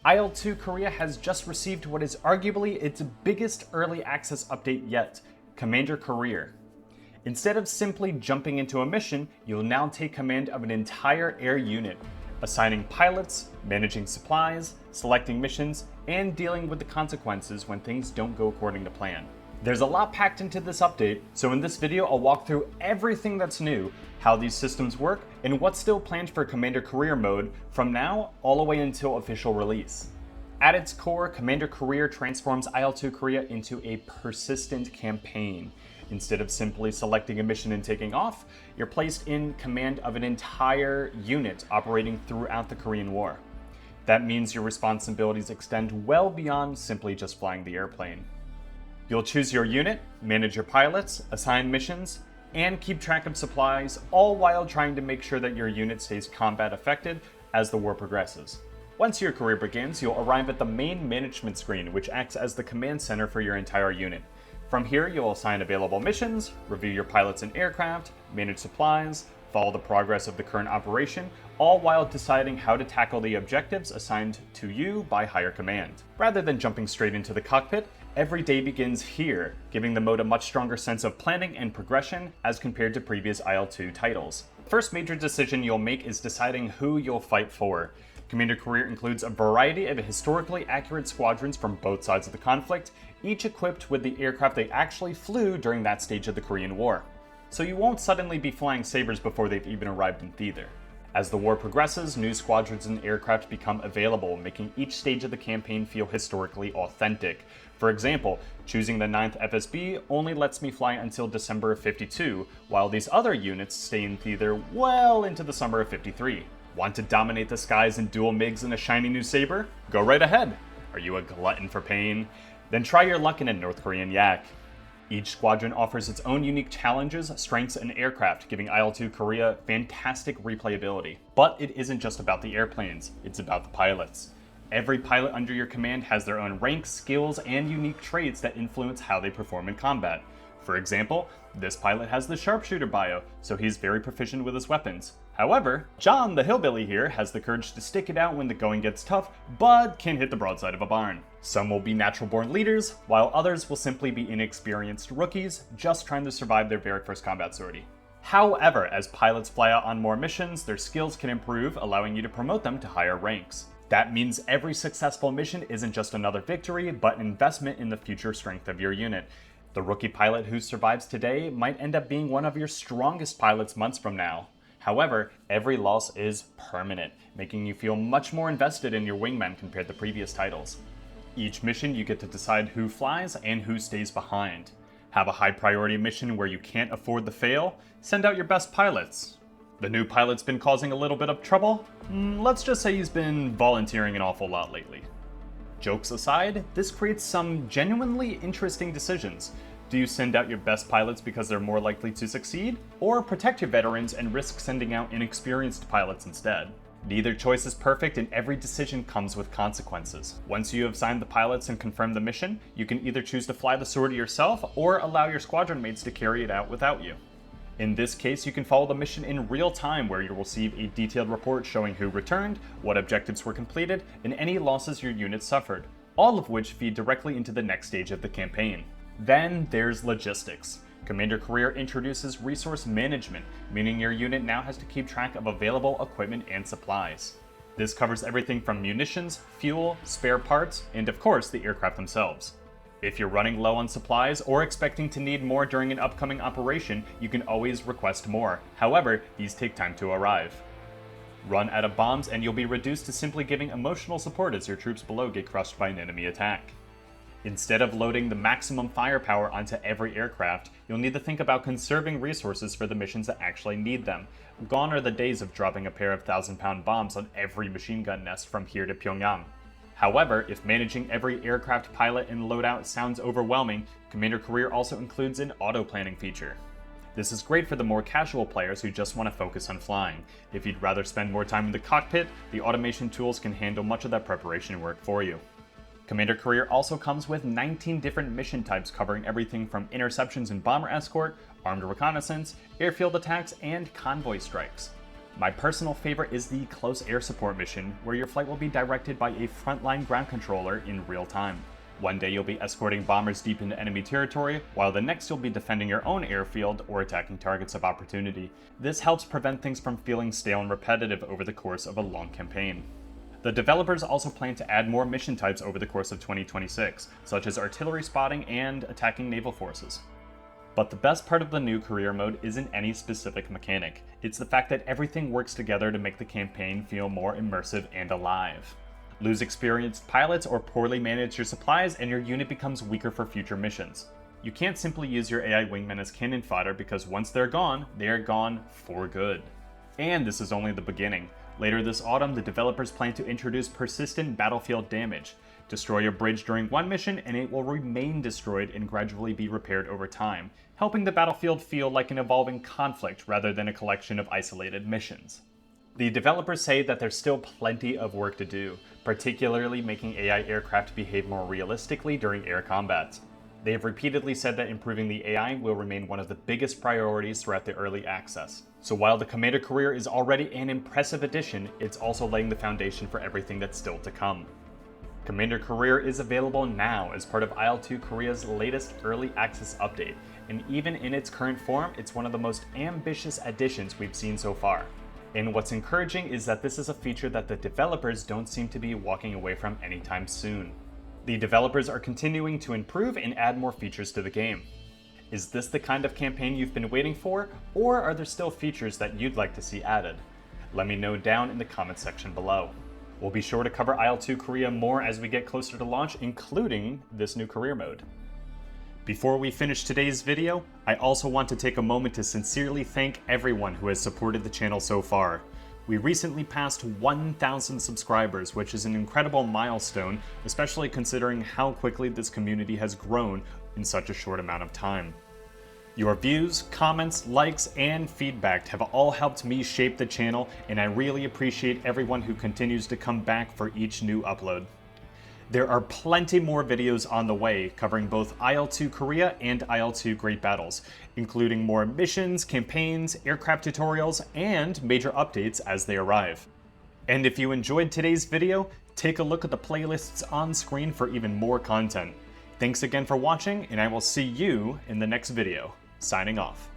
IL-2 Korea has just received what is arguably its biggest early access update yet, Commander Career. Instead of simply jumping into a mission, you'll now take command of an entire air unit, assigning pilots, managing supplies, selecting missions, and dealing with the consequences when things don't go according to plan. There's a lot packed into this update, so in this video I'll walk through everything that's new, how these systems work, and what's still planned for Commander Career mode from now all the way until official release. At its core, Commander Career transforms IL-2 Korea into a persistent campaign. Instead of simply selecting a mission and taking off, you're placed in command of an entire unit operating throughout the Korean War. That means your responsibilities extend well beyond simply just flying the airplane. You'll choose your unit, manage your pilots, assign missions, and keep track of supplies, all while trying to make sure that your unit stays combat affected as the war progresses. Once your career begins, you'll arrive at the main management screen, which acts as the command center for your entire unit. From here, you'll assign available missions, review your pilots and aircraft, manage supplies, follow the progress of the current operation, all while deciding how to tackle the objectives assigned to you by higher command. Rather than jumping straight into the cockpit, every day begins here, giving the mode a much stronger sense of planning and progression as compared to previous IL-2 titles. The first major decision you'll make is deciding who you'll fight for. Commander Career includes a variety of historically accurate squadrons from both sides of the conflict, each equipped with the aircraft they actually flew during that stage of the Korean War. So you won't suddenly be flying sabers before they've even arrived in theater. As the war progresses, new squadrons and aircraft become available, making each stage of the campaign feel historically authentic. For example, choosing the 9th FSB only lets me fly until December of 52, while these other units stay in theater well into the summer of 53. Want to dominate the skies in dual MiGs and a shiny new saber? Go right ahead. Are you a glutton for pain? Then try your luck in a North Korean yak. Each squadron offers its own unique challenges, strengths, and aircraft, giving IL-2 Korea fantastic replayability. But it isn't just about the airplanes, it's about the pilots. Every pilot under your command has their own ranks, skills, and unique traits that influence how they perform in combat. For example, this pilot has the sharpshooter bio, so he's very proficient with his weapons. However, John, the hillbilly here, has the courage to stick it out when the going gets tough, but can hit the broadside of a barn. Some will be natural-born leaders, while others will simply be inexperienced rookies just trying to survive their very first combat sortie. However, as pilots fly out on more missions, their skills can improve, allowing you to promote them to higher ranks. That means every successful mission isn't just another victory, but an investment in the future strength of your unit. The rookie pilot who survives today might end up being one of your strongest pilots months from now. However, every loss is permanent, making you feel much more invested in your wingman compared to previous titles. Each mission you get to decide who flies and who stays behind. Have a high priority mission where you can't afford to fail? Send out your best pilots. The new pilot's been causing a little bit of trouble? Let's just say he's been volunteering an awful lot lately. Jokes aside, this creates some genuinely interesting decisions. Do you send out your best pilots because they're more likely to succeed? Or protect your veterans and risk sending out inexperienced pilots instead? Neither choice is perfect, and every decision comes with consequences. Once you have signed the pilots and confirmed the mission, you can either choose to fly the sortie yourself or allow your squadron mates to carry it out without you. In this case, you can follow the mission in real time, where you'll receive a detailed report showing who returned, what objectives were completed, and any losses your unit suffered, all of which feed directly into the next stage of the campaign. Then there's logistics. Commander Career introduces resource management, meaning your unit now has to keep track of available equipment and supplies. This covers everything from munitions, fuel, spare parts, and of course the aircraft themselves. If you're running low on supplies or expecting to need more during an upcoming operation, you can always request more. However, these take time to arrive. Run out of bombs and you'll be reduced to simply giving emotional support as your troops below get crushed by an enemy attack. Instead of loading the maximum firepower onto every aircraft, you'll need to think about conserving resources for the missions that actually need them. Gone are the days of dropping a pair of 1,000-pound bombs on every machine gun nest from here to Pyongyang. However, if managing every aircraft pilot and loadout sounds overwhelming, Commander Career also includes an auto-planning feature. This is great for the more casual players who just want to focus on flying. If you'd rather spend more time in the cockpit, the automation tools can handle much of that preparation work for you. Commander Career also comes with 19 different mission types covering everything from interceptions and bomber escort, armed reconnaissance, airfield attacks, and convoy strikes. My personal favorite is the Close Air Support mission, where your flight will be directed by a frontline ground controller in real time. One day you'll be escorting bombers deep into enemy territory, while the next you'll be defending your own airfield or attacking targets of opportunity. This helps prevent things from feeling stale and repetitive over the course of a long campaign. The developers also plan to add more mission types over the course of 2026, such as artillery spotting and attacking naval forces. But the best part of the new career mode isn't any specific mechanic. It's the fact that everything works together to make the campaign feel more immersive and alive. Lose experienced pilots or poorly manage your supplies and your unit becomes weaker for future missions. You can't simply use your AI wingmen as cannon fodder because once they're gone, they are gone for good. And this is only the beginning. Later this autumn, the developers plan to introduce persistent battlefield damage. Destroy a bridge during one mission and it will remain destroyed and gradually be repaired over time, helping the battlefield feel like an evolving conflict rather than a collection of isolated missions. The developers say that there's still plenty of work to do, particularly making AI aircraft behave more realistically during air combats. They have repeatedly said that improving the AI will remain one of the biggest priorities throughout the early access. So while the Commander career is already an impressive addition, it's also laying the foundation for everything that's still to come. Commander Career is available now as part of IL-2 Korea's latest early access update, and even in its current form, it's one of the most ambitious additions we've seen so far. And what's encouraging is that this is a feature that the developers don't seem to be walking away from anytime soon. The developers are continuing to improve and add more features to the game. Is this the kind of campaign you've been waiting for, or are there still features that you'd like to see added? Let me know down in the comments section below. We'll be sure to cover IL-2 Korea more as we get closer to launch, including this new career mode. Before we finish today's video, I also want to take a moment to sincerely thank everyone who has supported the channel so far. We recently passed 1,000 subscribers, which is an incredible milestone, especially considering how quickly this community has grown in such a short amount of time. Your views, comments, likes, and feedback have all helped me shape the channel, and I really appreciate everyone who continues to come back for each new upload. There are plenty more videos on the way covering both IL-2 Korea and IL-2 Great Battles, including more missions, campaigns, aircraft tutorials, and major updates as they arrive. And if you enjoyed today's video, take a look at the playlists on screen for even more content. Thanks again for watching, and I will see you in the next video. Signing off.